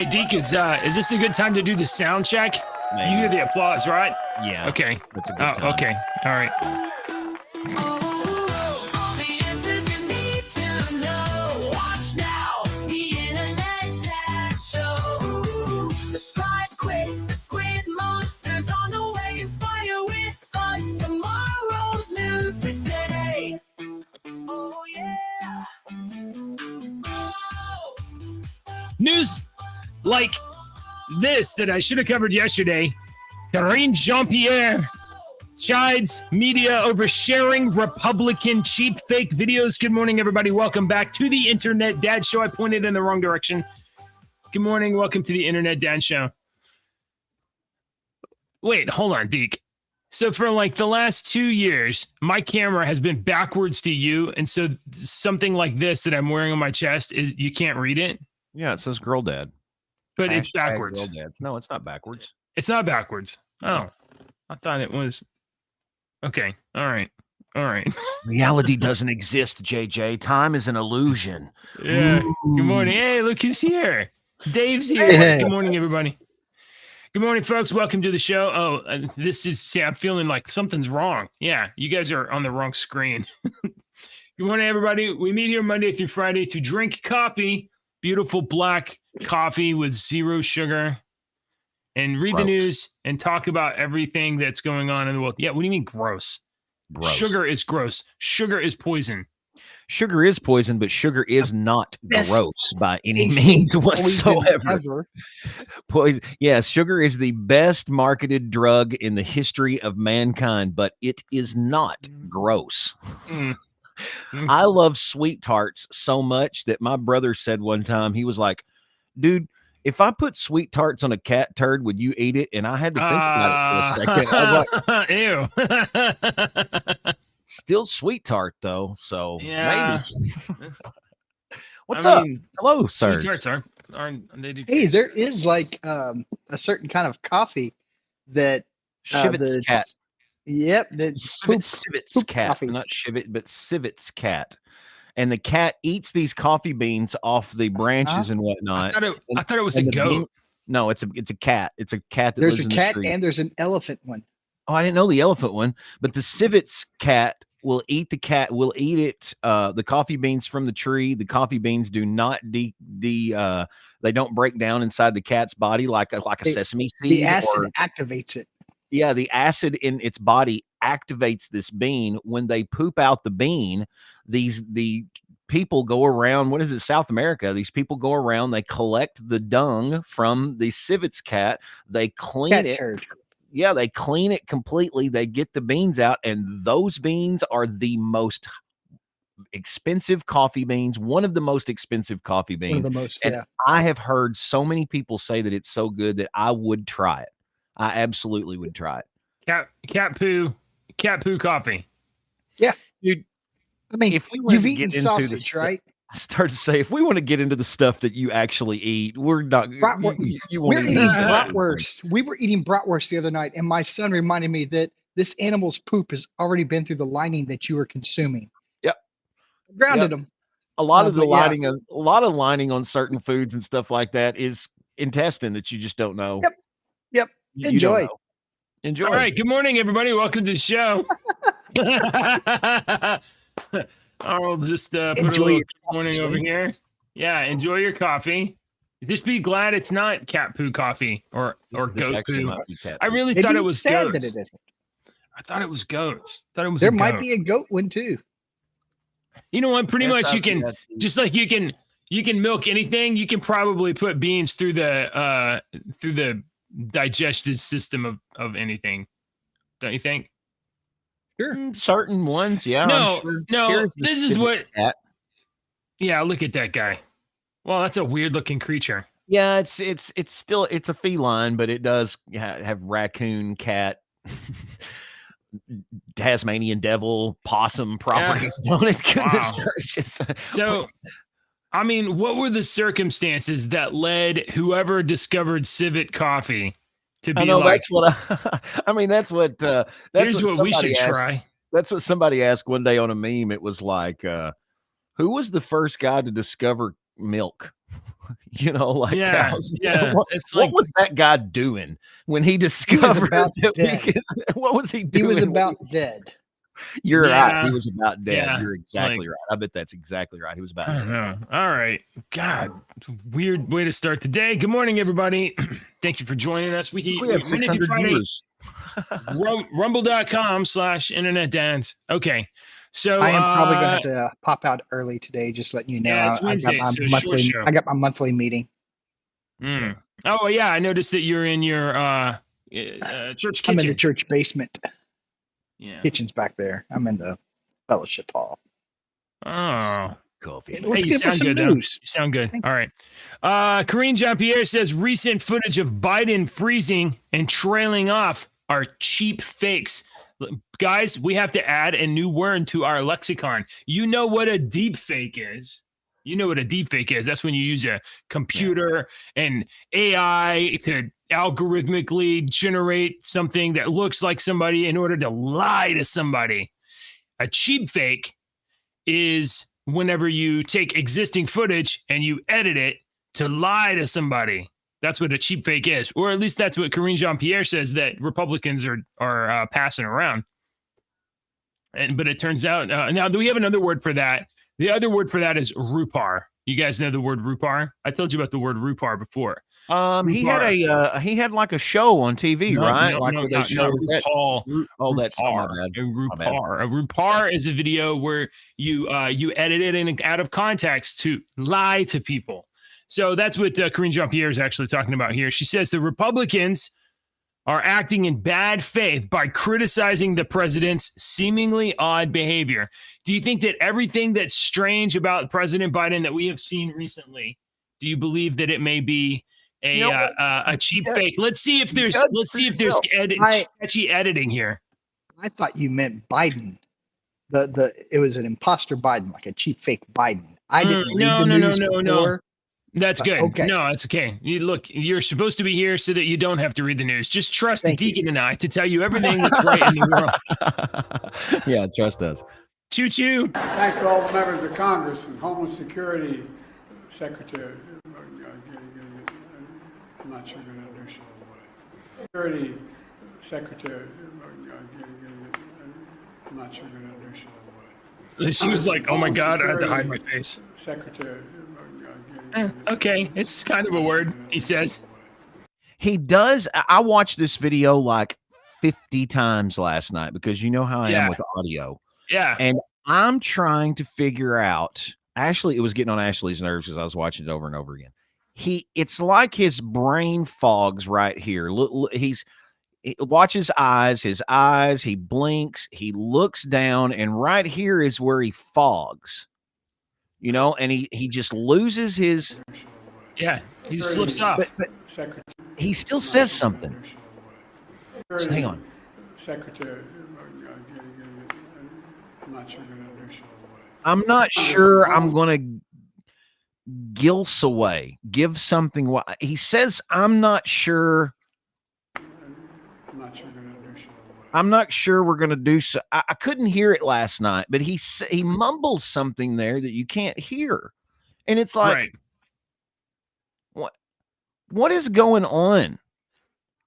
Hey, Deke, is this a good time to do the sound check? Maybe. You hear the applause, right? Yeah. Okay. That's a good time. Okay. All right. All the answers you need to know. Watch now, the Internet Dad Show. Subscribe quick, the Squid Monster's on the way. Inspire with us tomorrow's news today. Oh yeah. Oh. News like this that I should have covered yesterday. Karine Jean-Pierre chides media over sharing Republican cheap fake videos. Good morning, everybody. Welcome back to the Internet Dad Show. I pointed in the wrong direction. Good morning. Welcome to the Internet Dad Show. Wait, hold on, Deke. So for like the last 2 years, my camera has been backwards to you. And so something like this that I'm wearing on my chest is you can't read it. Yeah, it says girl dad. But it's Hashtag backwards. Girl dads. No, it's not backwards. It's not backwards. Oh, I thought it was. Okay. All right. Reality doesn't exist, JJ. Time is an illusion. Yeah. Ooh. Good morning. Hey, look who's here. Dave's here. Hey. Good morning, everybody. Good morning, folks. Welcome to the show. Oh, I'm feeling like something's wrong. Yeah, you guys are on the wrong screen. Good morning, everybody. We meet here Monday through Friday to drink coffee, beautiful black coffee with zero sugar, and read the Gross. news and talk about everything that's going on in the world. Yeah, what do you mean gross? Gross. Sugar is gross. Sugar is poison. Sugar is poison, but sugar is not Best gross by any tasting means poison whatsoever. ever. Poison. Yes, sugar is the best marketed drug in the history of mankind, but it is not gross. Mm. I love sweet tarts so much that my brother said one time, he was like, dude, if I put sweet tarts on a cat turd, would you eat it? And I had to think about it for a second. I was like, Ew. still sweet tart though. So Yeah. maybe. What's I up? mean, Hello, sweet sir. tarts aren't they do? Hey, there is like a certain kind of coffee that Shivets cat. Yep, that's poop. Civets poop cat, coffee. not Shivet, but Civets cat. And the cat eats these coffee beans off the branches and I whatnot. thought it was a And the goat. bean- no, it's a cat. It's a cat that There's lives a in the cat tree. and there's an elephant one. Oh, I didn't know the elephant one, but the civets cat will eat it. The coffee beans from the tree. The coffee beans do not they don't break down inside the cat's body like a sesame seed. The acid activates it. Yeah, the acid in its body activates this bean. When they poop out the bean, the people go around, what is it, South America? These people go around, they collect the dung from the civets cat, they clean Cat it. turd. Yeah, they clean it completely. They get the beans out, and those beans are the most expensive coffee beans, one of the most expensive coffee One of beans. the most. And Yeah. I have heard so many people say that it's so good that I would try it. I absolutely would try it. Cat poo coffee. Dude, I mean, if we wanted you've to eaten get into sausage, this- right? I started to say, if we want to get into the stuff that you actually eat, we're not. You won't We're even eating eat that. bratwurst. We were eating bratwurst the other night, and my son reminded me that this animal's poop has already been through the lining that you were consuming. Yep. Grounded them. A lot of the but yeah. lining on certain foods and stuff like that is intestine that you just don't know. Yep. You don't Enjoy. know. Enjoy. All right. Good morning, everybody. Welcome to the show. I'll just put a Enjoy little your good morning over here. Yeah, enjoy your coffee. Just be glad it's not cat poo coffee or This goat actually poo. might be cat I food. really It'd thought be it was sad goats. that it isn't. I thought it was goats. Thought it was There a might goat. be a goat one too. You know what? Pretty Yes, much you I've can seen that too. just like you can milk anything. You can probably put beans through the digestive system of anything. Don't you think? Sure. Certain ones, yeah. No, I'm sure. no. Here's the This is civet what. cat. Yeah, look at that guy. Well, that's a weird looking creature. Yeah, it's still a feline, but it does have raccoon, cat, Tasmanian devil, possum properties. Don't it? Goodness Wow. gracious. So, I mean, what were the circumstances that led whoever discovered civet coffee to be I know like, that's what I mean. That's what here's what we somebody should asked. try? That's what somebody asked one day on a meme. It was like, who was the first guy to discover milk? You know, like Yeah, cows. yeah. What, It's what like was that guy doing when he discovered about that we dead. could, what was he He doing? was when about dead. You're right. Yeah, He was about dead. yeah, You're like exactly right. I bet that's exactly right. He was about I don't dead. know. All right. God, weird way to start the day. Good morning, everybody. Thank you for joining us. We have Monday through 600 Friday, viewers. rumble.com/internet dads. Okay. So I am probably going to have to pop out early today. Just letting you know. yeah, it's I got Wednesday, my so short monthly. show. I got my monthly meeting. Mm. Oh yeah, I noticed that you're in your church kitchen. I'm in the church basement. Yeah. Kitchen's back there. I'm in the fellowship hall. Oh. Coffee. And man. let's Hey, you get with sound some good, though. news. You sound good. Thank All right. Karine Jean-Pierre says recent footage of Biden freezing and trailing off are cheap fakes. Guys, we have to add a new word to our lexicon. You know what a deep fake is. You know what a deep fake is. That's when you use a computer and AI to algorithmically generate something that looks like somebody in order to lie to somebody. A cheap fake is whenever you take existing footage and you edit it to lie to somebody. That's what a cheap fake is, or at least that's what Karine Jean-Pierre says that Republicans are passing around. But it turns out now, do we have another word for that? The other word for that is rupar. You guys know the word rupar? I told you about the word rupar before. He had like a show on TV, right? Like where they show RuPaul. Oh, that's my bad. A rupar is a video where you edit it in out of context to lie to people. So that's what Karine Jean-Pierre is actually talking about here. She says the Republicans are acting in bad faith by criticizing the president's seemingly odd behavior. Do you think that everything that's strange about President Biden that we have seen recently, do you believe that it may be a cheap fake? Let's see if there's sketchy editing here. I thought you meant Biden. It was an imposter Biden, like a cheap fake Biden. I didn't read the news before. No. That's good. Okay. No, that's okay. You're supposed to be here so that you don't have to read the news. Just trust the deacon and I to tell you everything that's right in the world. Yeah, trust us. Choo choo. Thanks to all the members of Congress and Homeland Security Secretary. I'm not sure we're going to do so. Security Secretary. I'm not sure we're going to do so. She was like, "Oh my God, I had to hide my face." Secretary. Okay, it's kind of a word, he says. He does. I watched this video like 50 times last night because you know how I am with audio. Yeah. And I'm trying to figure out, Ashley, it was getting on Ashley's nerves because I was watching it over and over again. It's like his brain fogs right here. Watch his eyes, he blinks, he looks down, and right here is where he fogs. You know, and he just loses his. Yeah, he slips up. But he still says something. So hang on. Secretary. I'm not sure I'm going to gilse away, give something. He says, I'm not sure. I'm not sure we're going to do so. I couldn't hear it last night, but he mumbles something there that you can't hear. And it's like, what is going on?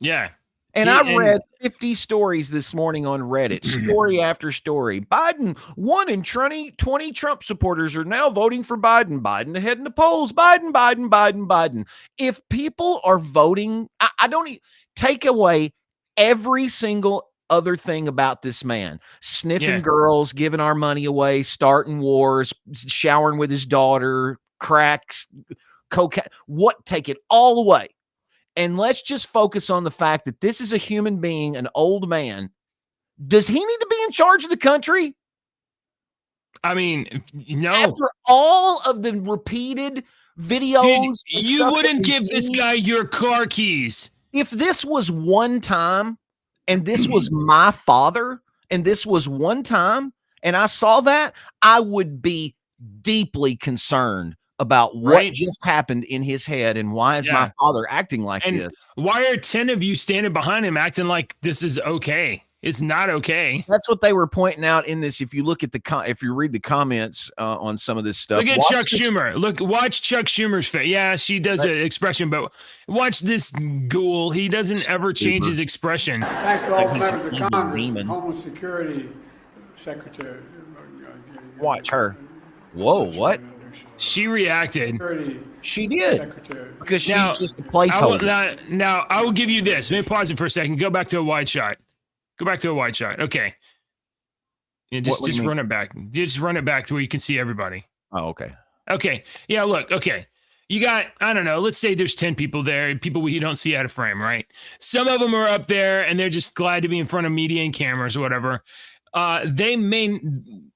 Yeah. And I read 50 stories this morning on Reddit, story after story. Biden, 1 in 20 Trump supporters are now voting for Biden. Biden ahead in the polls. Biden. If people are voting, I don't take away every single other thing about this man. Sniffing girls, giving our money away, starting wars, showering with his daughter, cracks, cocaine. Take it all away. And let's just focus on the fact that this is a human being, an old man. Does he need to be in charge of the country? I mean, no. After all of the repeated videos, you wouldn't give this guy your car keys. If this was one time, and this was my father, and this was one time, and I saw that, I would be deeply concerned about what just happened in his head and why is my father acting like this? Why are 10 of you standing behind him acting like this is okay? It's not okay. That's what they were pointing out in this. If you look at if you read the comments on some of this stuff, Look at Chuck Schumer. Watch Chuck Schumer's face. Yeah, she does an expression, but watch this ghoul. He doesn't ever change his expression. Thanks to all Like he's members an of evil Congress, demon. Homeland Security Secretary. Watch her. Whoa, what? She reacted. Security She did. Secretary. Because she's Now, just a placeholder. Now, I will give you this. Let me pause it for a second. Go back to a wide shot. Go back to a wide shot. Okay. Yeah, What do you just mean? run it back. Just run it back to where you can see everybody. Oh, okay. Okay. Yeah, look. Okay. You got, I don't know, let's say there's 10 people there, people you don't see out of frame, right? Some of them are up there and they're just glad to be in front of media and cameras or whatever. They may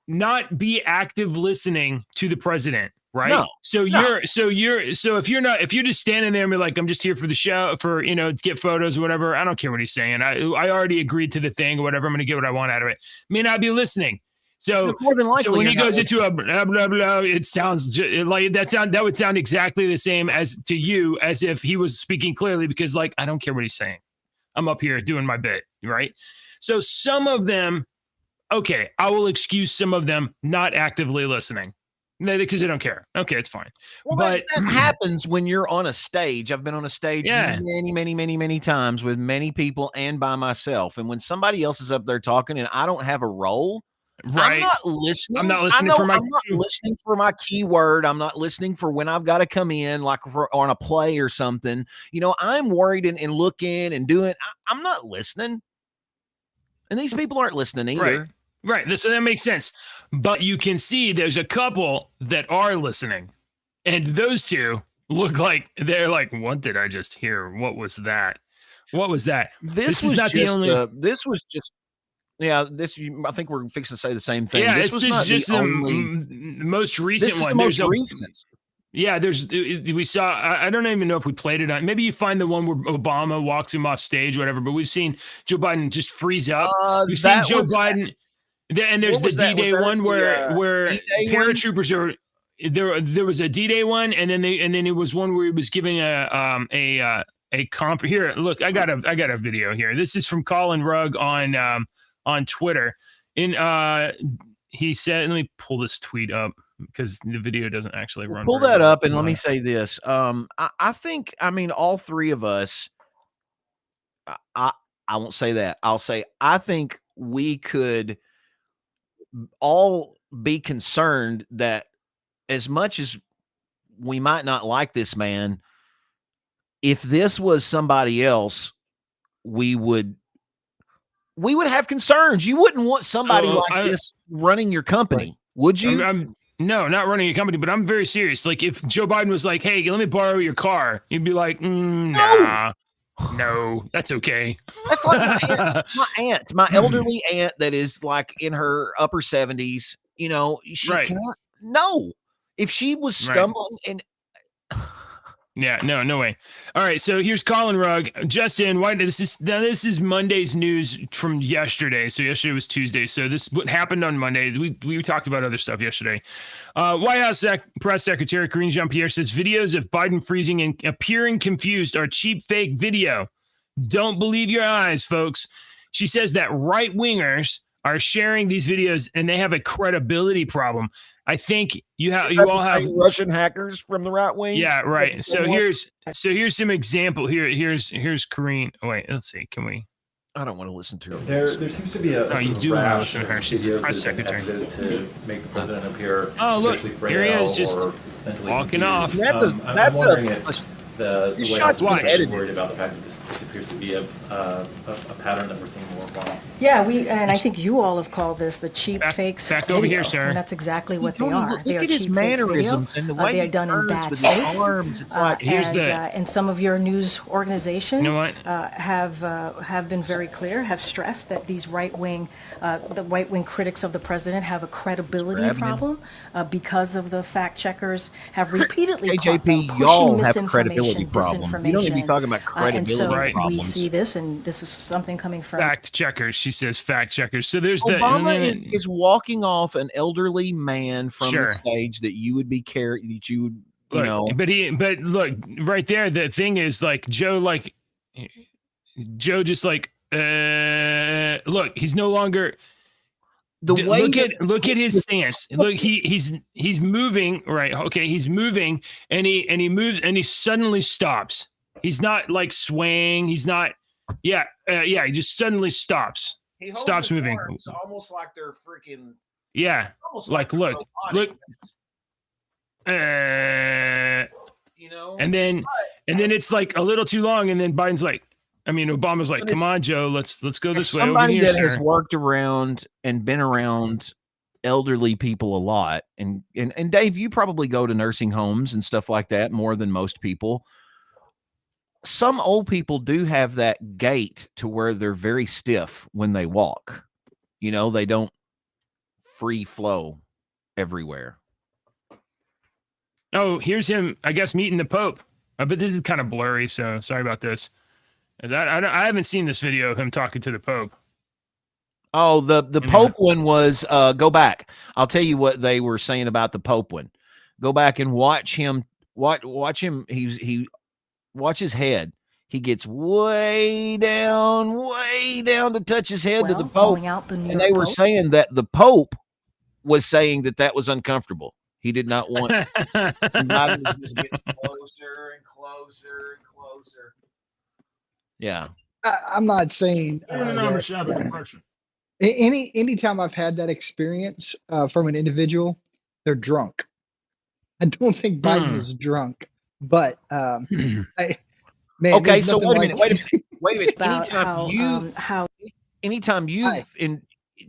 not be active listening to the president, right? No, so if you're just standing there and be like, I'm just here for the show, for, to get photos or whatever. I don't care what he's saying. I already agreed to the thing or whatever. I'm going to get what I want out of it. May not be listening. So, more than likely, when he goes into a blah, blah, blah, it sounds like that would sound exactly the same as to you as if he was speaking clearly, because like, I don't care what he's saying. I'm up here doing my bit. Right. So some of them, okay, I will excuse some of them not actively listening because they don't care. Okay, it's fine. Well, but that happens when you're on a stage. I've been on a stage many times with many people and by myself. And when somebody else is up there talking and I don't have a role, right. I'm not listening. I'm not listening for my I'm not listening for my keyword. I'm not listening for when I've got to come in, like on a play or something. I'm worried and looking and doing. I'm not listening. And these people aren't listening either. Right. So that makes sense. But you can see there's a couple that are listening. And those two look like they're like, what did I just hear? What was that? What was that? This is not the only. This was just. Yeah, I think we're fixing to say the same thing. Yeah, this was not just the most recent this is one. The most recent. Yeah, we saw. I don't even know if we played it on. Maybe you find the one where Obama walks him off stage, whatever. But we've seen Joe Biden just freeze up. We've seen Joe Biden, and there's the D-Day one where paratroopers are. There was a D-Day one, and then it was one where he was giving a conference. Here, look, I got a video here. This is from Colin Rugg on Twitter. He said, let me pull this tweet up because the video doesn't actually run. Pull that up and let me say this. I think, all three of us, I won't say that. I'll say, I think we could all be concerned that as much as we might not like this man, if this was somebody else, we would have concerns. You wouldn't want somebody this running your company, would you? No, not running a company, but I'm very serious. Like if Joe Biden was like, hey, let me borrow your car, you'd be like, nah, no, that's okay. That's like my elderly aunt that is like in her upper 70s. She cannot. No, if she was stumbling and. Yeah, no way. All right, so here's Colin Rugg. Justin, this is Monday's news from yesterday. So yesterday was Tuesday. So this what happened on Monday. We talked about other stuff yesterday. White House Press Secretary Karine Jean-Pierre says videos of Biden freezing and appearing confused are cheap fake video. Don't believe your eyes, folks. She says that right-wingers are sharing these videos and they have a credibility problem. I think you all have Russian hackers from the right wing. Yeah, right. So here's some example. Here's Karine. Oh, wait, let's see. Can we? I don't want to listen to her. There seems to be a. Oh, you do want to listen to her. She's the press secretary. To make the president appear. Oh, look, here he is, just walking off. That's the this way shot's I'm edited. worried about the fact that this appears to be a pattern that we're seeing more often. Yeah, I think you all have called this the cheap fakes back video, over here, sir. and that's exactly what they are. Look They are at his cheap mannerisms fakes and the video. way They are he done in turns bad with his faith. arms. It's like And some of your news organization You know what? have been very clear, have stressed that these the right wing critics of the president have a credibility problem because of the fact checkers have repeatedly caught them KJP, pushing y'all have a misinformation, credibility problem. You don't need to be disinformation. talking about credibility And so problems. we see this, and this is something coming from Fact checkers. She says fact checkers. So there's Obama is walking off an elderly man from Sure. the stage that you would be that you would But look right there. The thing is, like Joe just like look, he's no longer. Look at his stance. Look, he's moving, right? Okay, he's moving, and he moves, and he suddenly stops. He's not like swaying. He's not. Yeah, he just suddenly stops. He holds Stops his moving. arms almost like they're freaking. Yeah, like look. You know, and then it's like a little too long, and then Biden's like, Obama's like, "Come on, Joe, let's go this way." Somebody over here, that has worked around and been around elderly people a lot, and Dave, you probably go to nursing homes and stuff like that more than most people. Some old people do have that gait to where they're very stiff when they walk. You know, they don't free flow everywhere. Oh, here's him, I guess, meeting the Pope. But this is kind of blurry, so sorry about this. I haven't seen this video of him talking to the Pope. Oh, the Pope one was go back. I'll tell you what they were saying about the Pope one. Go back and watch him. Watch him. Watch his head. He gets way down to touch his head to the Pope. And they were saying that the Pope was saying that was uncomfortable. He did not want. Biden was just getting closer and closer and closer. Yeah, I'm not saying anytime I've had that experience from an individual, they're drunk. I don't think Biden is drunk, but okay. So wait a minute. Anytime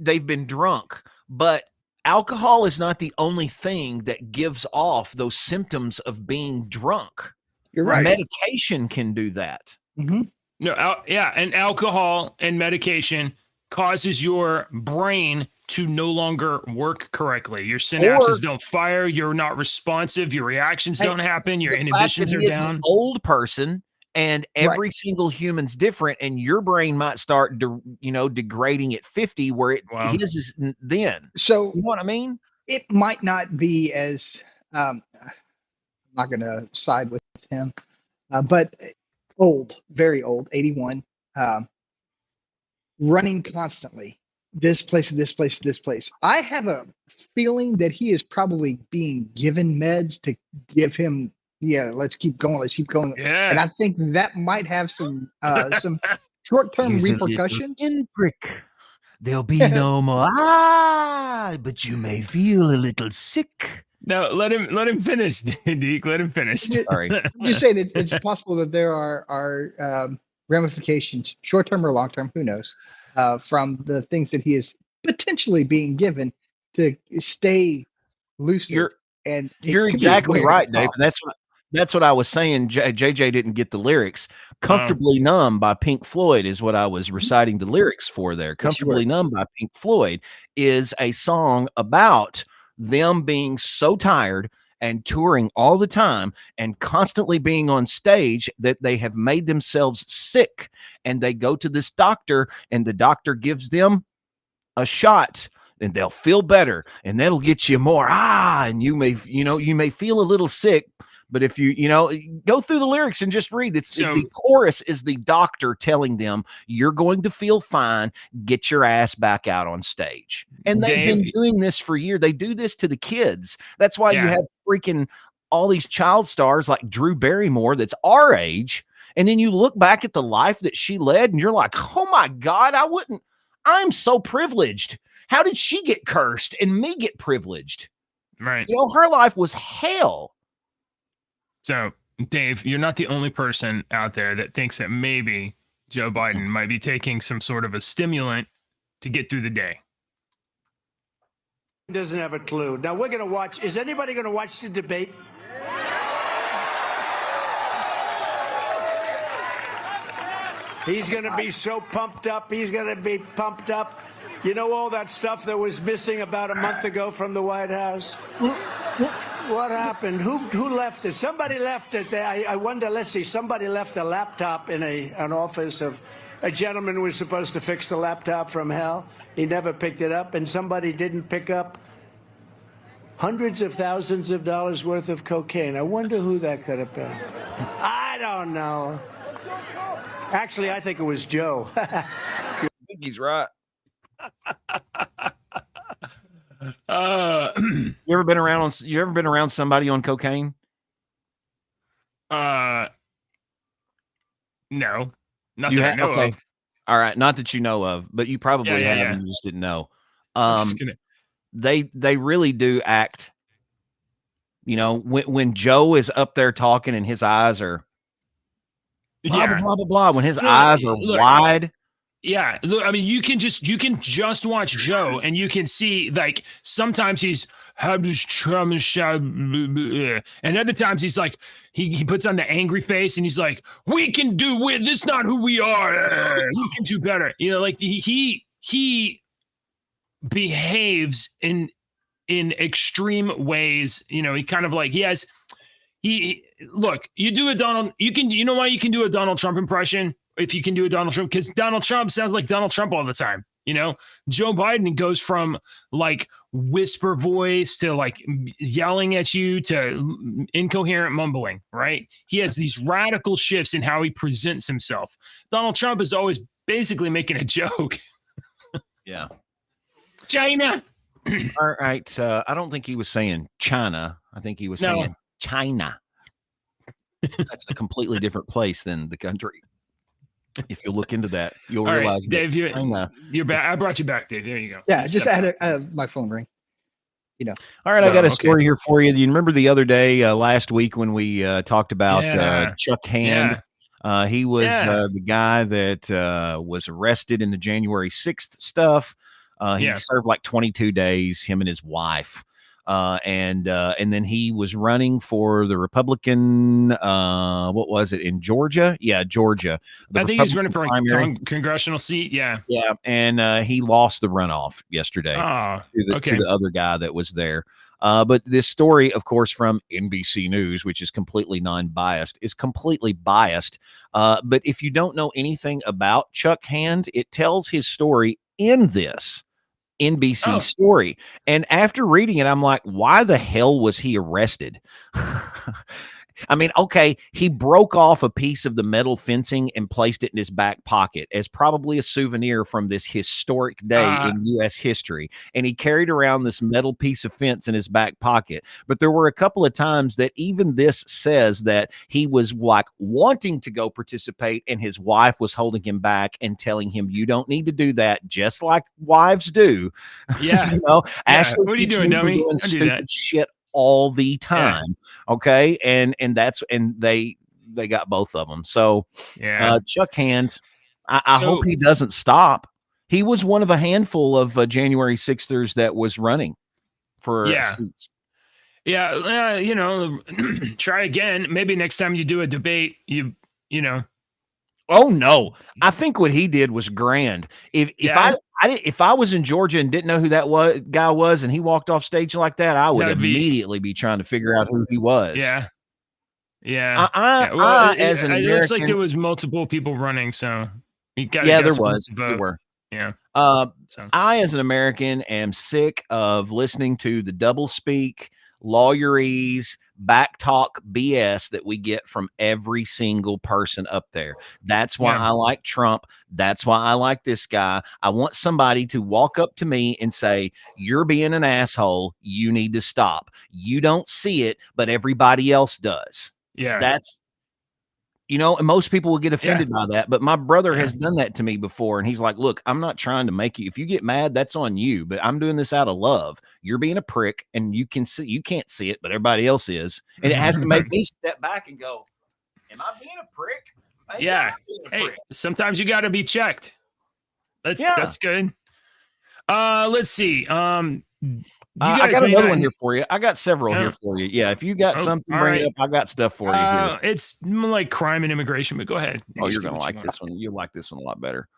they've been drunk, but alcohol is not the only thing that gives off those symptoms of being drunk. You're right. Medication can do that. Mm-hmm. No, and alcohol and medication causes your brain to no longer work correctly. Your synapses don't fire. You're not responsive. Your reactions don't happen. Your inhibitions are down. An old person, and every single human's different, and your brain might start, degrading at 50, where his is then. So you know what I mean? It might not be as. I'm not going to side with him, but old, very old, 81, running constantly. This place, this place, this place. I have a feeling that he is probably being given meds to give him. Yeah, let's keep going. Let's keep going. Yeah. And I think that might have some short-term repercussions. There'll be no more. But you may feel a little sick. No, let him finish, Deke. Let him finish. Sorry. Just saying it's possible that there are ramifications, short-term or long-term, who knows, from the things that he is potentially being given to stay lucid. You're exactly right, Dave. That's what I was saying. JJ didn't get the lyrics. Comfortably Numb by Pink Floyd is what I was reciting the lyrics for there. Comfortably Numb by Pink Floyd is a song about them being so tired and touring all the time and constantly being on stage that they have made themselves sick, and they go to this doctor, and the doctor gives them a shot and they'll feel better, and that'll get you more. And you may feel a little sick, but if you go through the lyrics and just read, the chorus is the doctor telling them, you're going to feel fine. Get your ass back out on stage. And they've been doing this for years. They do this to the kids. That's why you have freaking all these child stars like Drew Barrymore that's our age. And then you look back at the life that she led and you're like, oh my God, I'm so privileged. How did she get cursed and me get privileged? Right. Her life was hell. So, Dave, you're not the only person out there that thinks that maybe Joe Biden might be taking some sort of a stimulant to get through the day. Doesn't have a clue. Now we're going to watch. Is anybody going to watch the debate? He's going to be so pumped up. He's going to be pumped up. You know all that stuff that was missing about a month ago from the White House? What happened? Who left it? Somebody left it. I wonder, let's see, somebody left a laptop in an office of a gentleman who was supposed to fix the laptop from hell. He never picked it up, and somebody didn't pick up hundreds of thousands of dollars worth of cocaine. I wonder who that could have been. I don't know. Actually, I think it was Joe. I think he's right. You ever been around somebody on cocaine? No, not You that I know okay. of. All right, not that you know of, but you probably Yeah, have, yeah. and you just didn't know. I'm just gonna. They really do act. You know, when Joe is up there talking and his eyes are blah blah Yeah. blah blah blah. When his Look, eyes are look. wide, Yeah, look, I mean, you can just watch Joe, and you can see like sometimes he's and other times he's like he puts on the angry face, and he's like, "We can do it. This is not who we are. We can do better." You know, like he behaves in extreme ways. You know, he kind of like he look. You do a Donald. You know why you can do a Donald Trump impression. If you can do a Donald Trump, because Donald Trump sounds like Donald Trump all the time. You know, Joe Biden goes from like whisper voice to like yelling at you to incoherent mumbling, right? He has these radical shifts in how he presents himself. Donald Trump is always basically making a joke. yeah. China. All right. I don't think he was saying China. I think he was saying China. That's a completely different place than the country. If you look into that, you'll All realize right, that Dave, you're back. I brought you back, Dave. There you go. Yeah, just I had my phone ring. You know. All right, I got a story here for you. Do you remember the other day, last week, when we talked about Chuck Hand? He was the guy that was arrested in the January 6th stuff. He served like 22 days, him and his wife. And then he was running for the Republican, what was it, in Georgia? Yeah, Georgia. I think he was running for a congressional seat. Yeah. Yeah. And he lost the runoff yesterday to the other guy that was there. But this story, of course, from NBC News, which is completely non-biased, is completely biased. But if you don't know anything about Chuck Hand, it tells his story in this NBC story. And after reading it, I'm like, why the hell was he arrested? I mean, okay, he broke off a piece of the metal fencing and placed it in his back pocket as probably a souvenir from this historic day in U.S. history. And he carried around this metal piece of fence in his back pocket. But there were a couple of times that even this says that he was like wanting to go participate, and his wife was holding him back and telling him, "You don't need to do that," just like wives do. Yeah. You know, Yeah. Ashley, What are you doing, dummy? doing I do stupid that. shit all the time. Okay. And they got both of them. So Chuck Hand, I hope he doesn't stop. He was one of a handful of January 6thers that was running for seats. Yeah. You know, try again. Maybe next time you do a debate, you know. Oh no. I think what he did was grand. If I was in Georgia and didn't know who that guy was, and he walked off stage like that, I would immediately be trying to figure out who he was. Yeah. Well, as an American, it looks like there was multiple people running, so there was. There were. Yeah. I, as an American, am sick of listening to the double speak, lawyerese, back talk BS that we get from every single person up there. That's why I like Trump. That's why I like this guy. I want somebody to walk up to me and say, "You're being an asshole. You need to stop. You don't see it, but everybody else does." Yeah. That's, and most people will get offended by that. But my brother has done that to me before. And he's like, "Look, I'm not trying to make you, if you get mad, that's on you, but I'm doing this out of love. You're being a prick, and you can't see it, but everybody else is." And it has to make me step back and go, "Am I being a prick?" Maybe I'm being a prick. Sometimes you got to be checked. That's good. Let's see. I got another one here for you. I got several here for you. Yeah, if you got something to bring up, I got stuff for you here. It's like crime and immigration, but go ahead. Oh, you're going to like this one. You'll like this one a lot better.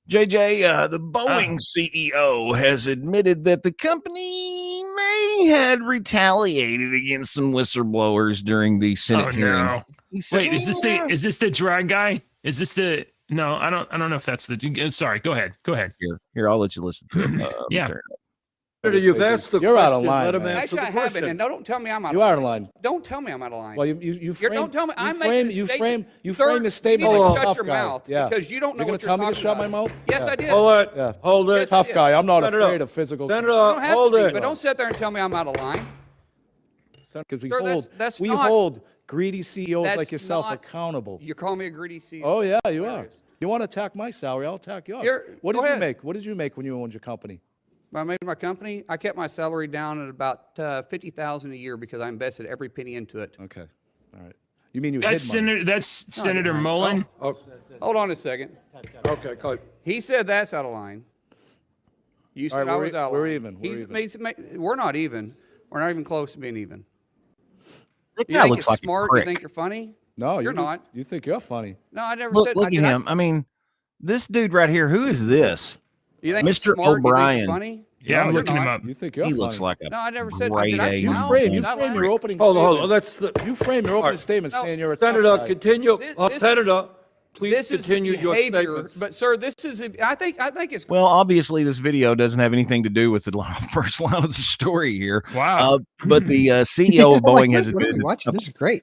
JJ, the Boeing CEO has admitted that the company may had retaliated against some whistleblowers during the Senate hearing. No. Wait, is this the drag guy? Is this the... No, I don't know if that's the... Sorry, go ahead. Here, I'll let you listen to it. Yeah. Turn it up. Senator, you've asked the You're question. out of line, Let him man. answer Actually, the I haven't, question. and don't tell me I'm out You of are line. in line. Don't tell me I'm out of line. Well, you frame. Don't tell me. You I'm frame. making a You statement. frame. You Sir, frame the statement you need like to a shut tough your guy. mouth Yeah. because you don't know You're gonna what tell me to talking shut my about. mouth? Yes, Yeah. I did. Hold it. Yeah. Hold it. Yes, I Tough did. guy. I'm not Senator, afraid of physical. Senator, You don't have hold to be, it. but don't sit there and tell me I'm out of line. Because we Sir, hold. that's we not- hold greedy CEOs That's like yourself not- accountable. You call me a greedy CEO. Oh yeah, you are. Hilarious. You want to attack my salary? I'll attack yours. What go did you ahead. make? What did you make when you owned your company? When I made my company, I kept my salary down at about $50,000 a year because I invested every penny into it. Okay. All right. You mean you That's hid money? That's Senator Mullen. Oh, Hold on a second. okay, Clive. He said that's out of line. You said right, I we're was out of we're line. even, we're We're not even. We're not even close to being even. That You guy think looks it's like smart? a You prick. think you're funny? No, You're not. You think you're funny? No, I never Look, said. look at did him. I mean, this dude right here. Who is this? You think it's Mr. smart? You think O'Brien. you're funny? Yeah, I'm you're looking him not. up. You think you're He funny? looks like a No, I never said. grade Did I A You smile? frame. monkey. You Not frame lying. your opening Hold statement. on. That's the You frame your opening statement No. saying you're a tough Senator. guy. Continue. This- Senator, please This is continue your behavior, statements. but sir, this is. I think it's. Well, obviously, this video doesn't have anything to do with the first line of the story here. Wow. But the CEO of I'm like, Boeing has what are we admitted. watching? This is great.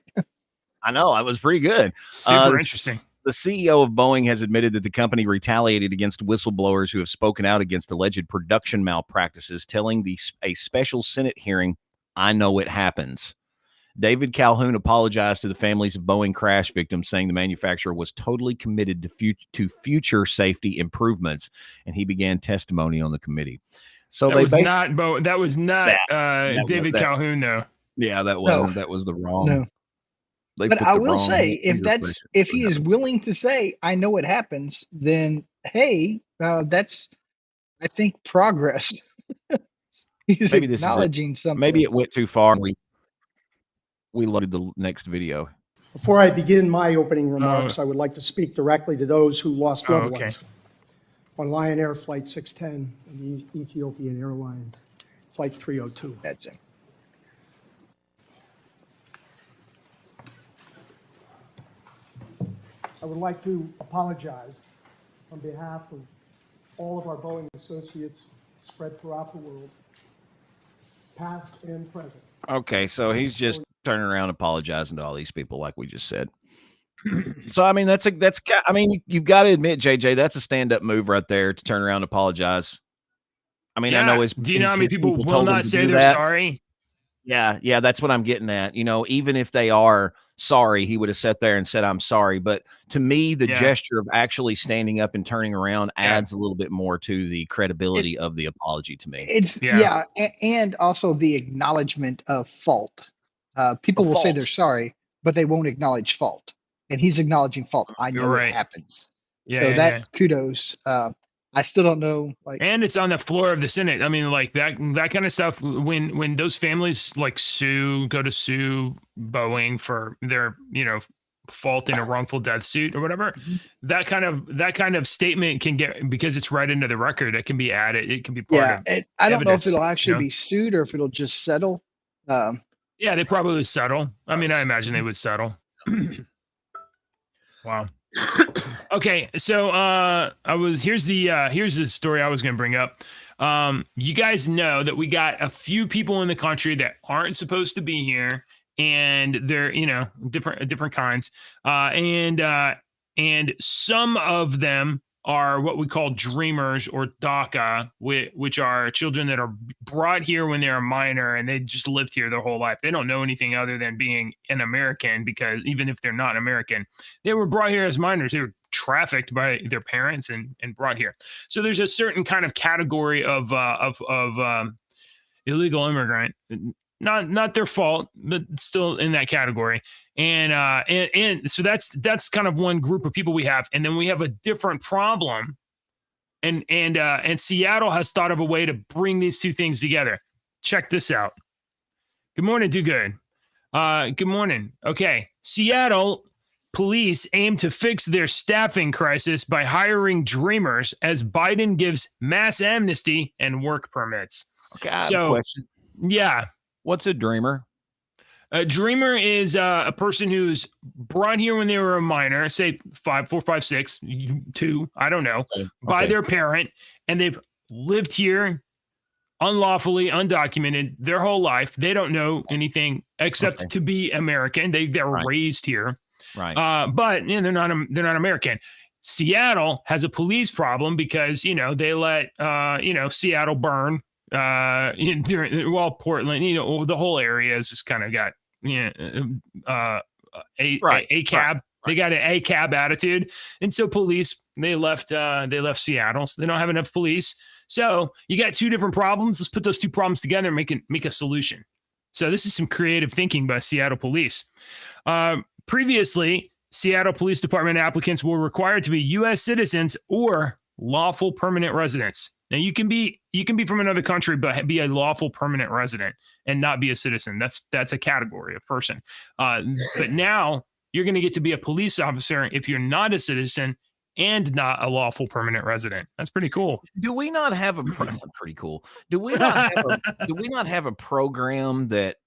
I know, I was pretty good. Super the- interesting. The CEO of Boeing has admitted that the company retaliated against whistleblowers who have spoken out against alleged production malpractices, telling a special Senate hearing, "I know it happens." David Calhoun apologized to the families of Boeing crash victims, saying the manufacturer was totally committed to future safety improvements, and he began testimony on the committee. So That they was basically, not that was not was- David that- Calhoun though. yeah, that wasn't. That was the wrong. No. They But put I the will wrong say, fingerprint if for he is that. willing to say, "I know it happens," then hey, that's I think progress. He's Maybe this is it. acknowledging something. Maybe it went too far. And we loaded the next video. Before I begin my opening remarks, I would like to speak directly to those who lost loved okay. ones on Lion Air Flight 610 and the Ethiopian Airlines Flight 302. That's him. I would like to apologize on behalf of all of our Boeing associates spread throughout the world, past and present. Okay, so he's just turning around apologizing to all these people, like we just said. So I mean, I mean, you've got to admit, JJ, that's a stand-up move right there to turn around and apologize. I mean, I know his. Do you know how many his people will told him not to say do they're that. sorry? Yeah, that's what I'm getting at. You know, even if they are sorry, he would have sat there and said, "I'm sorry." But to me, the Yeah. gesture of actually standing up and turning around adds a little bit more to the credibility of the apology to me. It's Yeah. and also the acknowledgement of fault. People will say fault. they're sorry, but they won't acknowledge fault, and he's acknowledging fault. I know You're right. it happens. Yeah, So yeah, that yeah. kudos. I still don't know. Like, And it's on the floor of the Senate. I mean, like that kind of stuff. When those families like go to sue Boeing for their fault in a wrongful death suit or whatever, that kind of statement can get, because it's right into the record. It can be added. It can be part of. I don't know if evidence, it'll actually you know? be sued or if it'll just settle. Yeah, they probably would settle. I mean, I imagine they would settle. Wow. Okay, so here's the story I was going to bring up. You guys know that we got a few people in the country that aren't supposed to be here, and they're different kinds, and some of them are what we call dreamers or DACA, which are children that are brought here when they're a minor and they just lived here their whole life. They don't know anything other than being an American, because even if they're not American, they were brought here as minors. They were trafficked by their parents and brought here. So there's a certain kind of category of illegal immigrant. Not their fault, but still in that category. And so that's kind of one group of people we have. And then we have a different problem. And Seattle has thought of a way to bring these two things together. Check this out. Good morning, Do Good. Good morning. Okay. Seattle police aim to fix their staffing crisis by hiring dreamers as Biden gives mass amnesty and work permits. Okay, I have a question. Yeah. What's a dreamer? A dreamer is a person who's brought here when they were a minor, say 5, 4, 5, 6, 2, I don't know, by their parent, and they've lived here unlawfully, undocumented their whole life. They don't know anything except to be American. They're raised here. Right. But they're not American. Seattle has a police problem because they let Seattle burn while Portland, the whole area has just kind of got a cab. They got an A cab attitude, and so police they left Seattle. So they don't have enough police. So you got two different problems. Let's put those two problems together and make a solution. So this is some creative thinking by Seattle police. Previously, Seattle Police Department applicants were required to be U.S. citizens or lawful permanent residents. Now you can be from another country, but be a lawful permanent resident and not be a citizen. That's a category of person. But now you're going to get to be a police officer if you're not a citizen and not a lawful permanent resident. That's pretty cool. Do we not have pretty cool? Do we not have a program that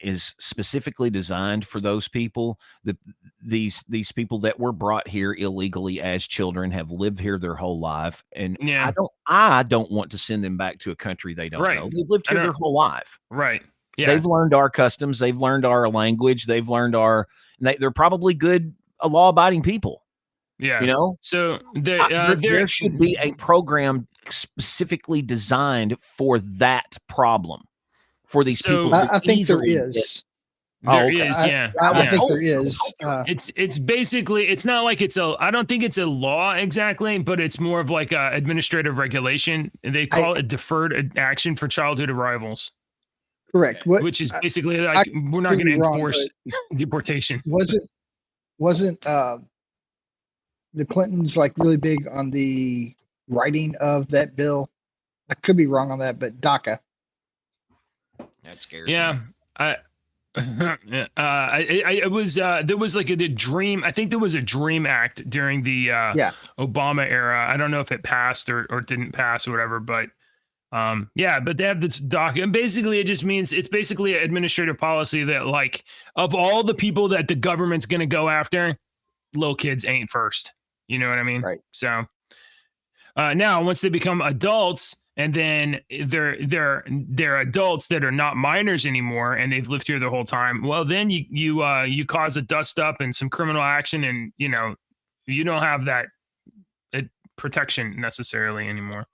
is specifically designed for those people, these people that were brought here illegally as children, have lived here their whole life, and I don't want to send them back to a country they don't know. They've lived here their whole life. Right. Yeah. They've learned our customs, they've learned our language, they've learned they're probably good law-abiding people. Yeah. So there should be a program specifically designed for that problem. For these people, I think there is. There is, yeah. I think there is. It's basically, it's not like I don't think it's a law exactly, but it's more of like a administrative regulation. They call it deferred action for childhood arrivals. Correct. Which is basically like we're not going to enforce deportation. Wasn't the Clintons like really big on the writing of that bill? I could be wrong on that, but DACA. That scares me. It was there was like the dream. I think there was a Dream Act during the Obama era. I don't know if it passed or didn't pass or whatever, but but they have this DACA, and basically it just means it's basically an administrative policy that like of all the people that the government's going to go after, little kids ain't first. You know what I mean? Right. So now once they become adults. And then they're adults that are not minors anymore, and they've lived here the whole time. Well, then you cause a dust up and some criminal action, and you don't have that protection necessarily anymore.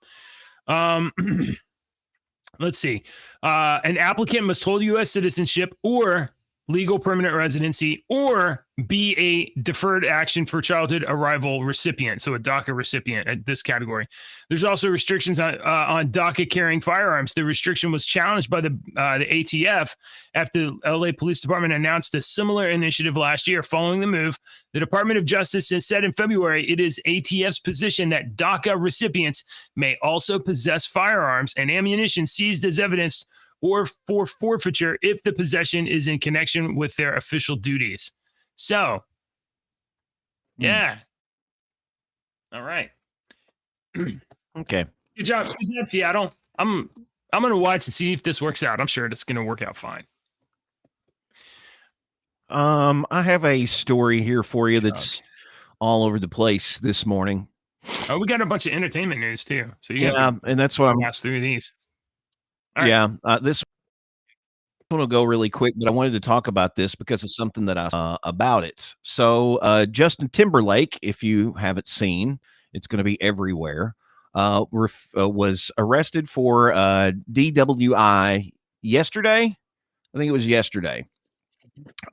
Let's see. An applicant must hold U.S. citizenship or legal permanent residency, or be a deferred action for childhood arrival recipient, so a DACA recipient at this category. There's also restrictions on DACA carrying firearms. The restriction was challenged by the ATF after the LA Police Department announced a similar initiative last year. Following the move, the Department of Justice has said in February it is ATF's position that DACA recipients may also possess firearms and ammunition seized as evidence or for forfeiture if the possession is in connection with their official duties. So, yeah. All right. Okay. Good job, Seattle. I'm gonna watch and see if this works out. I'm sure it's gonna work out fine. I have a story here for you that's all over the place this morning. Oh, we got a bunch of entertainment news too. So and that's what I'm pass through these. This one will go really quick, but I wanted to talk about this because it's something that I saw about it. So Justin Timberlake, if you haven't seen, it's going to be everywhere, was arrested for DWI yesterday. I think it was yesterday.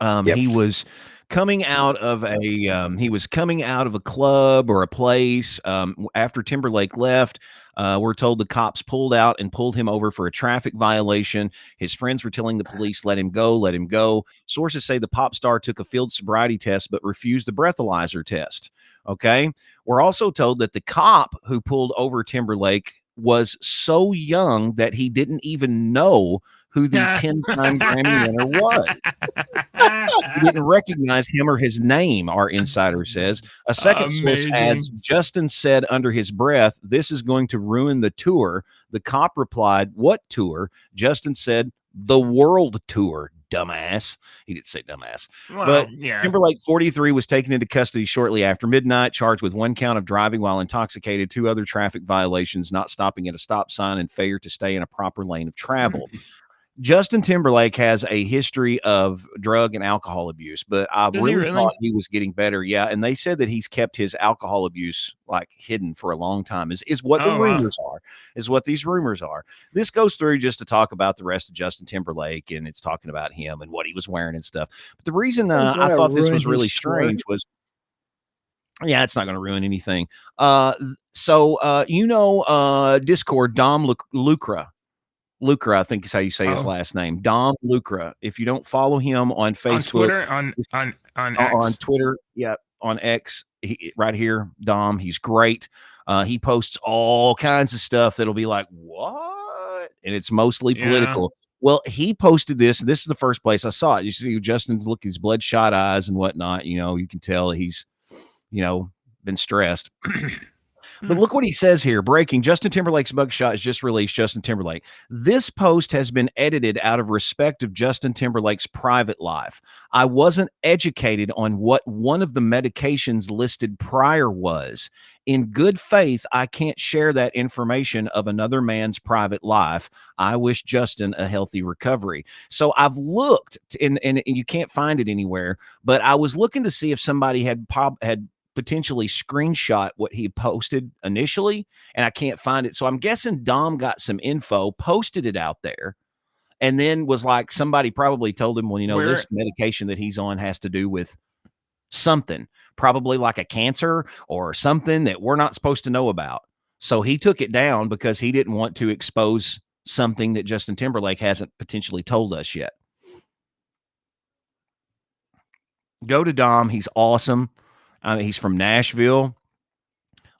He was coming out of a club or a place after Timberlake left. We're told the cops pulled out and pulled him over for a traffic violation. His friends were telling the police, let him go. Sources say the pop star took a field sobriety test but refused the breathalyzer test. Okay. We're also told that the cop who pulled over Timberlake was so young that he didn't even know who the 10-time Grammy winner was. He didn't recognize him or his name, our insider says. A second source adds, Justin said under his breath, "This is going to ruin the tour." The cop replied, "What tour?" Justin said, "The world tour, dumbass. He didn't say dumbass. Well, But yeah. Timberlake, 43, was taken into custody shortly after midnight, charged with 1 count of driving while intoxicated, 2 other traffic violations, not stopping at a stop sign, and failure to stay in a proper lane of travel. Justin Timberlake has a history of drug and alcohol abuse, but I Does he really really? thought he was getting better. Yeah, and they said that he's kept his alcohol abuse like hidden for a long time. Is what the Oh, wow. rumors are. Is what these rumors are. This goes through just to talk about the rest of Justin Timberlake, and it's talking about him and what he was wearing and stuff. But the reason Don't I wanna thought this ruin was his really story. strange was, yeah, it's not going to ruin anything. So Discord, Dom Lucra. Lucra, I think is how you say his Oh. last name. Dom Lucra. If you don't follow him on Facebook, On Twitter, on on X. Twitter, yeah, on X, right here, Dom. He's great. He posts all kinds of stuff that'll be like, what? And it's mostly Yeah. political. Well, he posted this. This is the first place I saw it. You see Justin's look, his bloodshot eyes and whatnot. You can tell he's, been stressed. But look what he says here. Breaking. Justin Timberlake's mugshot is just released. Justin Timberlake. This post has been edited out of respect of Justin Timberlake's private life. I wasn't educated on what one of the medications listed prior was. In good faith, I can't share that information of another man's private life. I wish Justin a healthy recovery. So I've looked, and you can't find it anywhere, but I was looking to see if somebody had potentially screenshot what he posted initially, and I can't find it. So I'm guessing Dom got some info, posted it out there, and then was like, somebody probably told him, well, this medication that he's on has to do with something, probably like a cancer or something that we're not supposed to know about. So he took it down because he didn't want to expose something that Justin Timberlake hasn't potentially told us yet. Go to Dom. He's awesome. He's from Nashville.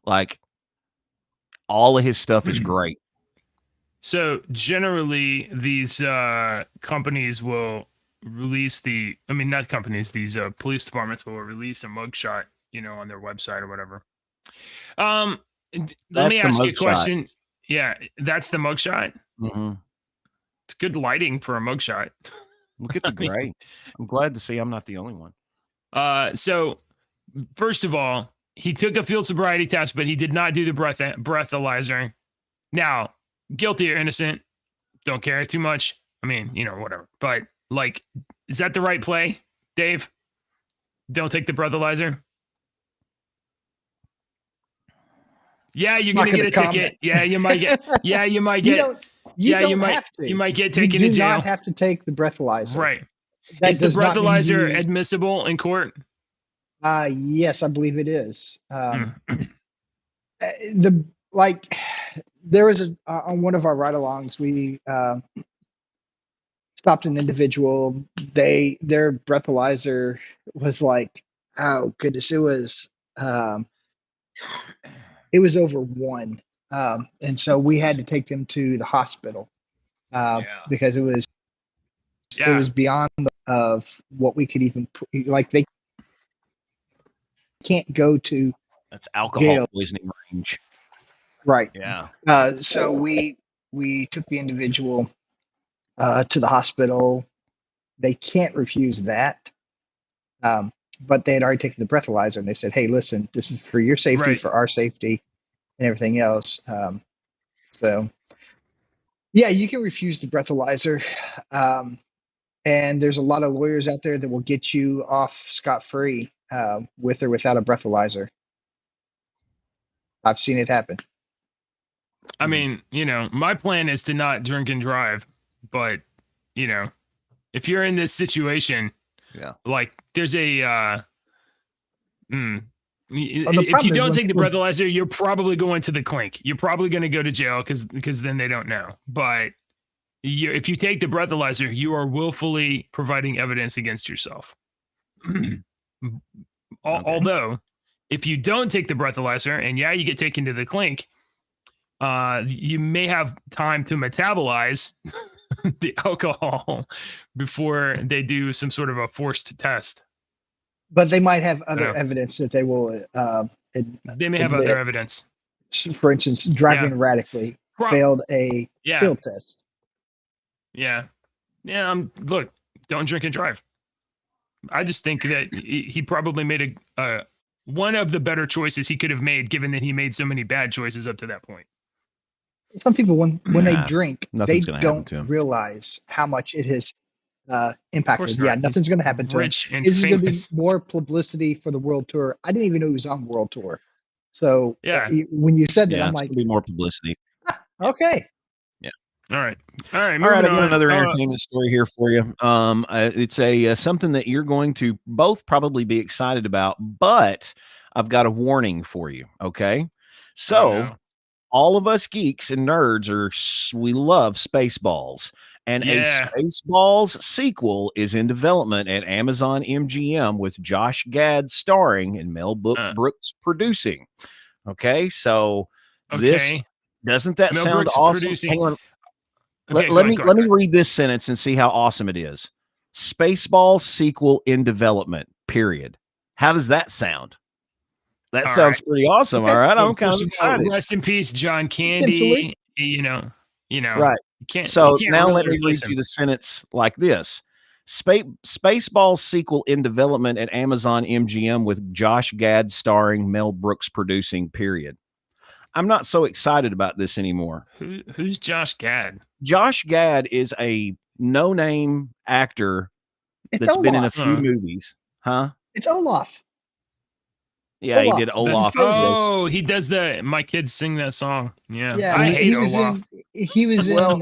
Like, all of his stuff is great. So generally, these companies will release not companies, these police departments will release a mugshot, on their website or whatever. Let me ask you a question. Yeah, that's the mugshot. Mm-hmm. It's good lighting for a mugshot. Look at the gray. I'm glad to see I'm not the only one. So first of all, he took a field sobriety test, but he did not do the breathalyzer. Now, guilty or innocent, don't care too much. Whatever. But is that the right play, Dave? Don't take the breathalyzer. Yeah, you're gonna get a ticket. Yeah, you might get. Yeah, you might get. You might. You might get taken to jail. You do not have to take the breathalyzer. Right. That Is the does not mean breathalyzer you- admissible in court? Yes, I believe it is. Hmm. There was on one of our ride-alongs, we stopped an individual. Their breathalyzer was like, oh goodness, it was over 1, and so we had to take them to the hospital because it was beyond of what we could even they can't go to. That's alcohol jail. poisoning range. Right. Yeah. So we took the individual to the hospital. They can't refuse that. But they had already taken the breathalyzer, and they said, hey, listen, this is for your safety, Right. for our safety, and everything else. So, yeah, you can refuse the breathalyzer. And there's a lot of lawyers out there that will get you off scot-free with or without a breathalyzer. I've seen it happen. My plan is to not drink and drive, but if you're in this situation, there's a if you don't take the breathalyzer, you're probably going to the clink. You're probably going to go to jail because then they don't know. But if you take the breathalyzer, you are willfully providing evidence against yourself. Although, if you don't take the breathalyzer and you get taken to the clink, you may have time to metabolize the alcohol before they do some sort of a forced test. But they might have other evidence that they will. They may have other evidence. For instance, driving erratically failed a field test. Yeah. Look, don't drink and drive. I just think that he probably made one of the better choices he could have made, given that he made so many bad choices up to that point. Some people, when they drink, they nothing's gonna happen don't to 'em. realize how much it has Of impacted. course Yeah, not. nothing's going to happen to him. Rich and This is going to be famous. more publicity for the world tour. I didn't even know he was on world tour. So Yeah. when you said that, Yeah, I'm it's like, gonna be more publicity. okay. All right. All right. All right, I moving got on. another entertainment story here for you. It's a something that you're going to both probably be excited about, but I've got a warning for you. Okay, so no. all of us geeks and nerds we love Spaceballs, and Yeah. a Spaceballs sequel is in development at Amazon MGM with Josh Gad starring and Mel Brooks producing. Okay, so this Okay. doesn't that Mel sound Brooks awesome? producing. Hang on. Okay, Let go me ahead, let go me read this sentence and see how awesome it is. Spaceballs sequel in development. Period. How does that sound? That All sounds right. pretty awesome. Okay. All right, I'm First kind of of all, excited. rest in peace, John Potentially. Candy. You know. Right. You can't. So you can't now really let me read replace you him. the sentence like this. Spaceballs sequel in development at Amazon MGM with Josh Gad starring, Mel Brooks producing. Period. I'm not so excited about this anymore. Who's Josh Gad? Josh Gad is a no-name actor It's that's been in a Olaf. few movies. Huh? It's Olaf. Yeah, he Olaf. did That's Olaf. Frozen. Oh, he does the My Kids Sing That Song. Yeah. Yeah, I hate he was Olaf. he was Well, in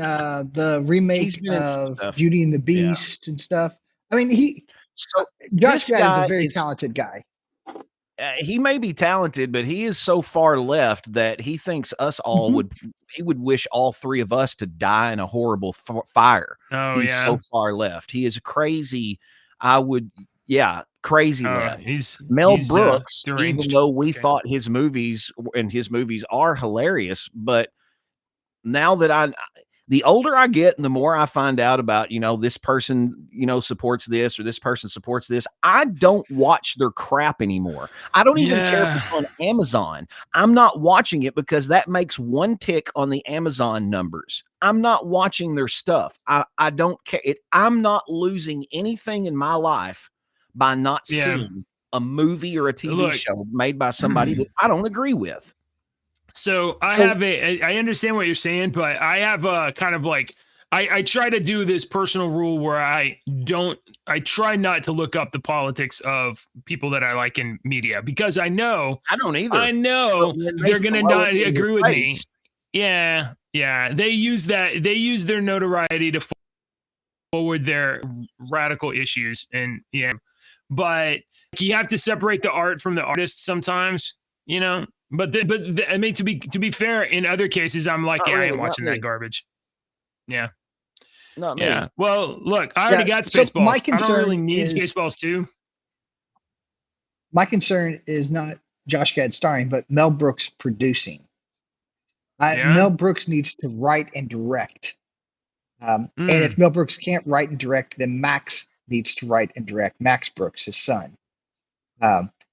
the he's remake been in some of stuff. Beauty and the Yeah. Beast and stuff. I mean, So Josh this Gad is a guy very is talented guy. he may be talented, but he is so far left that he thinks us all he would wish all three of us to die in a horrible fire. Oh, He's so yeah. far left. He is crazy. Crazy left. He's Mel Brooks, deranged. even though we Okay. thought his movies are hilarious, but now that the older I get and the more I find out about, this person, supports this or this person supports this, I don't watch their crap anymore. I don't even care if it's on Amazon. I'm not watching it because that makes one tick on the Amazon numbers. I'm not watching their stuff. I don't care. I'm not losing anything in my life by not seeing a movie or a TV show made by somebody that I don't agree with. So I understand what you're saying, but I have a kind of like, I try to do this personal rule where I try not to look up the politics of people that I like in media, because I don't either. I know they're going to not agree with me. Yeah. Yeah. They use their notoriety to forward their radical issues. And but you have to separate the art from the artist sometimes, But I mean, to be fair, in other cases, I'm like, I ain't watching that garbage. Yeah. Not me. Yeah. Well, look, I already got Spaceballs. My I concern don't really need is Spaceballs 2. My concern is not Josh Gad starring, but Mel Brooks producing. Mel Brooks needs to write and direct. And if Mel Brooks can't write and direct, then Max needs to write and direct. Max Brooks, his son.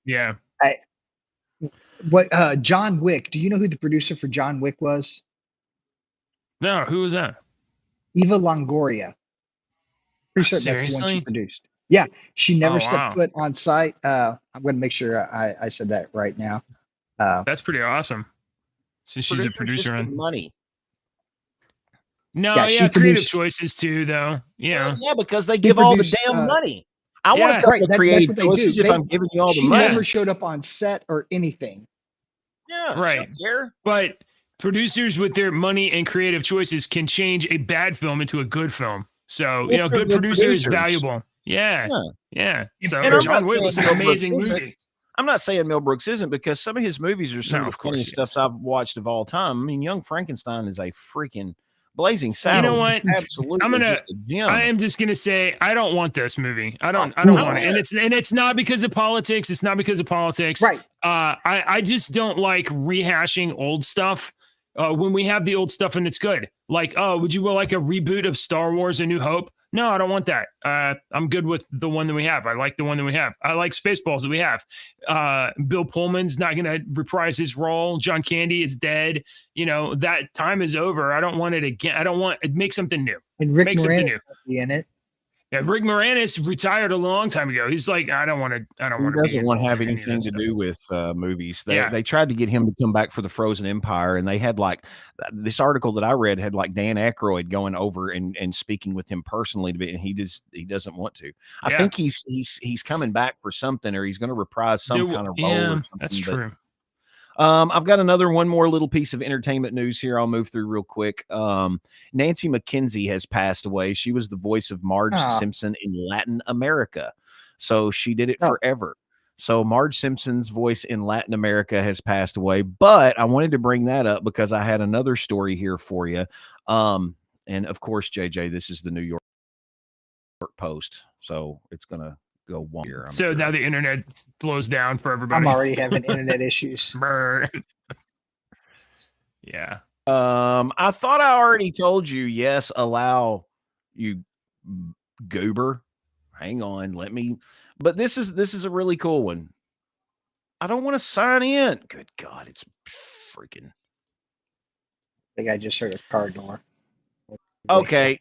Yeah. John Wick? Do you know who the producer for John Wick was? No, who was that? Eva Longoria. Pretty sure that's the one she produced. Yeah, she never stepped foot on site. I'm going to make sure I said that right now. That's pretty awesome. Since she's a producer on money. No, she creative choices too, though. Yeah, because they give all the damn money. I want a couple of creative choices if I'm giving you all the money. She never showed up on set or anything. Yeah, right. But producers with their money and creative choices can change a bad film into a good film. So, good producer is valuable. Yeah. So John Wick was an amazing movie. I'm not saying Mel Brooks isn't, because some of his movies are some of the funniest stuff I've watched of all time. I mean, Young Frankenstein is a freaking blazing saddle. You know what? Absolutely. I am just gonna say I don't want this movie. I don't want it. And it's not because of politics. It's not because of politics. Right. I just don't like rehashing old stuff. When we have the old stuff and it's good. Like, would you like a reboot of Star Wars: A New Hope? No, I don't want that. I'm good with the one that we have. I like the one that we have. I like Spaceballs that we have. Bill Pullman's not going to reprise his role. John Candy is dead. That time is over. I don't want it again. I don't want it. Make something new. And Rick Make something Moranis new. will be in it. Yeah, Rick Moranis retired a long time ago. He's like, I don't want to. He doesn't want to have anything to do with movies. They tried to get him to come back for the Frozen Empire, and they had like this article that I read had like Dan Aykroyd going over and speaking with him personally, and he doesn't want to. I think he's coming back for something, or he's going to reprise some kind of role. Or something, that's true. I've got one more little piece of entertainment news here. I'll move through real quick. Nancy McKenzie has passed away. She was the voice of Marge Simpson in Latin America. So she did it forever. So Marge Simpson's voice in Latin America has passed away, but I wanted to bring that up because I had another story here for you. And of course, JJ, this is the New York Post. So it's going to go one year. So now the internet blows down for everybody. I'm already having internet issues. Yeah. I thought I already told you, yes, allow you goober. Hang on, but this is a really cool one. I don't want to sign in. Good God, it's freaking. I think I just heard a car door. Okay.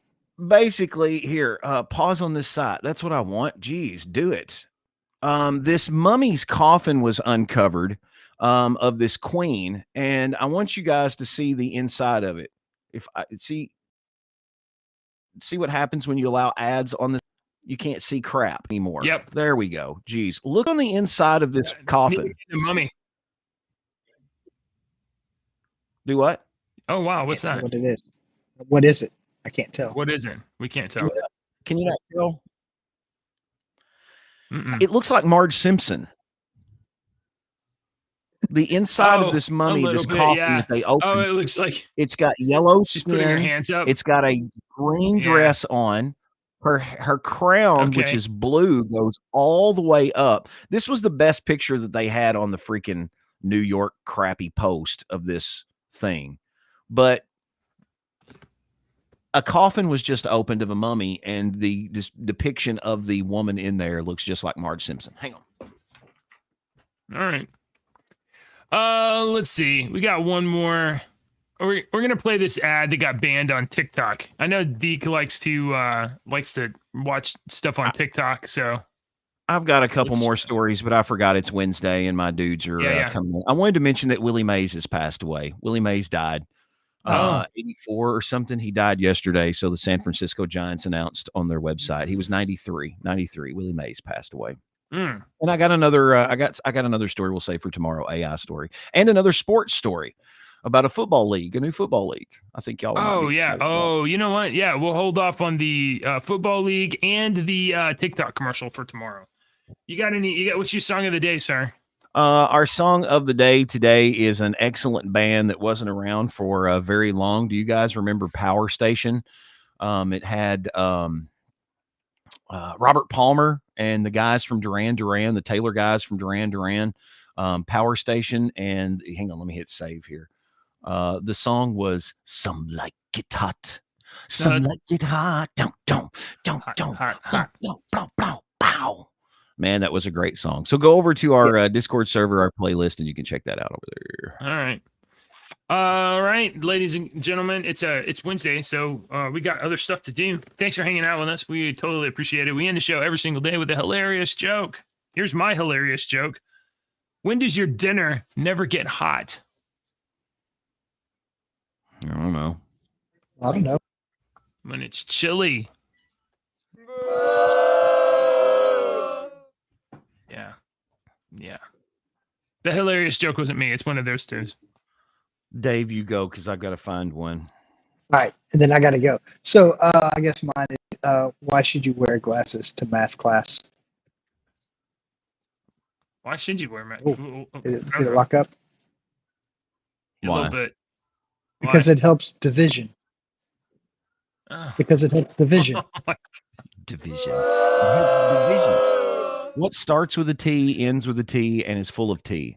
Basically, here, pause on this site. That's what I want. Jeez, do it. This mummy's coffin was uncovered of this queen, and I want you guys to see the inside of it. If I see what happens when you allow ads on this, you can't see crap anymore. Yep. There we go. Jeez, look on the inside of this coffin. The mummy. Do what? Oh wow, what's that? What it is? What is it? I can't tell. What is it? We can't tell. Can you not tell? It looks like Marge Simpson. The inside of this mummy, this coffin that they open. Oh, it looks like it's got yellow she's skin. putting her hands up. It's got a green dress on. Her crown, which is blue, goes all the way up. This was the best picture that they had on the freaking New York crappy Post of this thing. But a coffin was just opened of a mummy, and this depiction of the woman in there looks just like Marge Simpson. Hang on. All right. Let's see. We got one more. We're gonna play this ad that got banned on TikTok. I know Deke likes to watch stuff on TikTok, so I've got a couple more stories, but I forgot it's Wednesday and my dudes are coming in. I wanted to mention that Willie Mays has passed away. Willie Mays died. 84 or something. He died yesterday. So the San Francisco Giants announced on their website. He was 93. Willie Mays passed away. And I got another I got another story we'll say for tomorrow, AI story, and another sports story about a football league, a new football league. I think y'all you know what? Yeah, we'll hold off on the football league and the TikTok commercial for tomorrow. What's your song of the day, sir? Our song of the day today is an excellent band that wasn't around for very long. Do you guys remember Power Station? It had Robert Palmer and the guys from Duran Duran, the Taylor guys from Duran Duran, Power Station. And hang on, let me hit save here. The song was Some Like It Hot. Some like it hot. Don't. Pow. Man, that was a great song. So go over to our Discord server, our playlist, and you can check that out over there. All right, ladies and gentlemen, it's Wednesday, so we got other stuff to do. Thanks for hanging out with us. We totally appreciate it. We end the show every single day with a hilarious joke. Here's my hilarious joke. When does your dinner never get hot? I don't know. When it's chilly. Yeah. The hilarious joke wasn't me. It's one of those two. Dave, you go because I've got to find one. All right, and then I got to go. So I guess mine is why should you wear glasses to math class? Why should you wear math? Did it lock up? A little bit. Because it helps division. Because it helps division. Division. It helps division. What starts with a T, ends with a T, and is full of tea?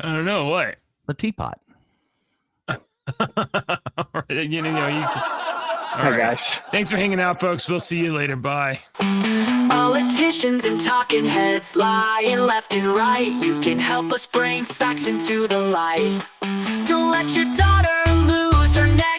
I don't know. What? A teapot. All right. Hi, guys. Thanks for hanging out, folks. We'll see you later. Bye. Politicians and talking heads lying left and right. You can help us bring facts into the light. Don't let your daughter lose her neck.